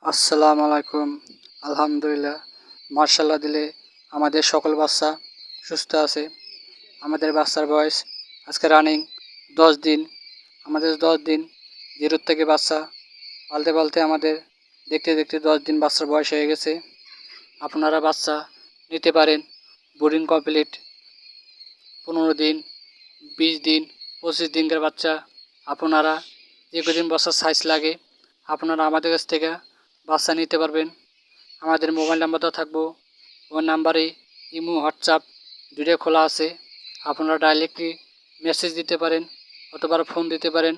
আসসালামু আলাইকুম। আলহামদুলিল্লাহ, মার্শাল্লাহ দিলে আমাদের সকল বাচ্চা সুস্থ আছে। আমাদের বাচ্চার বয়স আজকে রানিং 10 দিন। আমাদের 10 দিন জিরোর থেকে বাচ্চা পালতে পালতে আমাদের দেখতে দেখতে 10 দিন বাচ্চার বয়স হয়ে গেছে। আপনারা বাচ্চা নিতে পারেন। বোর্ডিং কমপ্লিট 15 দিন, 20 দিন, 25 দিনকার বাচ্চা আপনারা যে কদিন বাচ্চার সাইজ লাগে আপনারা আমাদের কাছ থেকে বাচ্চা নিতে পারবেন। আমাদের মোবাইল নাম্বারটা থাকবো, ওই নাম্বারে ইমো হোয়াটসঅ্যাপ দুটোই খোলা আছে। আপনারা ডাইরেক্টলি মেসেজ দিতে পারেন অথবা ফোন দিতে পারেন।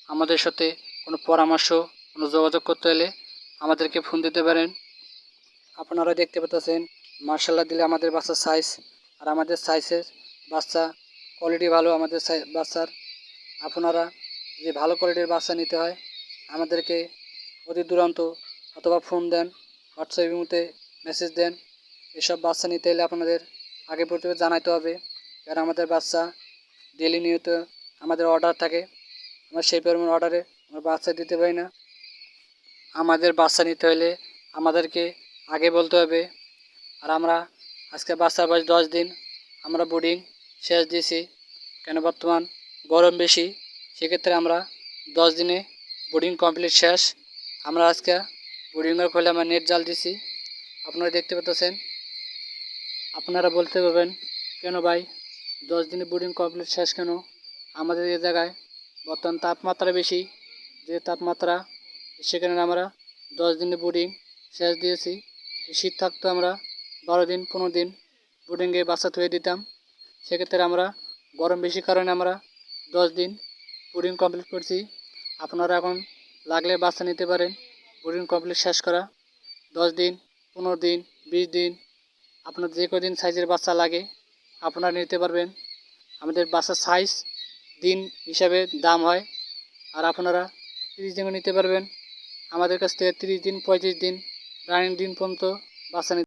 আমাদের সাথে কোনো পরামর্শ, কোনো যোগাযোগ করতে হলে আমাদেরকে ফোন দিতে পারেন। আপনারা দেখতে পাচ্ছেন মার্শাল্লাহ দিলে আমাদের বাচ্চার সাইজ, আর আমাদের সাইজের বাচ্চা কোয়ালিটি ভালো। আমাদের বাচ্চার আপনারা যে ভালো কোয়ালিটির বাচ্চা নিতে হয় আমাদেরকে অতি দূরান্ত অথবা ফোন দেন, হোয়াটসঅ্যাপের মধ্যে মেসেজ দেন। এসব বাচ্চা নিতে হলে আপনাদের আগে প্রথমে জানাইতে হবে, কারণ আমাদের বাচ্চা ডেলি নিয়ত আমাদের অর্ডার থাকে। আমরা সেই পরিমাণ অর্ডারে আমরা বাচ্চা দিতে পারি না। আমাদের বাচ্চা নিতে হলে আমাদেরকে আগে বলতে হবে। আর আমরা আজকে বাচ্চার বয়স 10 দিন, আমরা বোর্ডিং শেষ দিয়েছি। কেন বর্তমান গরম বেশি, সেক্ষেত্রে আমরা 10 দিনে বোর্ডিং কমপ্লিট শেষ। আমরা আজকে বোর্ডিংয়ের খোলে আমরা নেট জাল দিছি, আপনারা দেখতে পাচ্ছেন। আপনারা বলতে পারবেন কেন ভাই 10 দিনে বোর্ডিং কমপ্লিট শেষ কেন? আমাদের এই জায়গায় বর্তমান তাপমাত্রা বেশি, যে তাপমাত্রা সেখানে আমরা 10 দিনে বোর্ডিং শেষ দিয়েছি। শীত থাকতো আমরা 12 দিন 15 দিন বোর্ডিংয়ে বাচ্চা থুয়ে দিতাম। সেক্ষেত্রে আমরা গরম বেশি কারণে আমরা 10 দিন বোর্ডিং কমপ্লিট করছি। আপনারা এখন লাগলে বাচ্চা নিতে পারেন। বোর্ডিং কমপ্লিট শেষ করা 10 দিন, 15 দিন, 20 দিন, আপনার যে কদিন সাইজের বাচ্চা লাগে আপনারা নিতে পারবেন। আমাদের বাচ্চার সাইজ দিন হিসাবে দাম হয়। আর আপনারা 30 দিনও নিতে পারবেন। আমাদের কাছ থেকে 30 দিন 35 দিন রানিং দিন পর্যন্ত বাচ্চা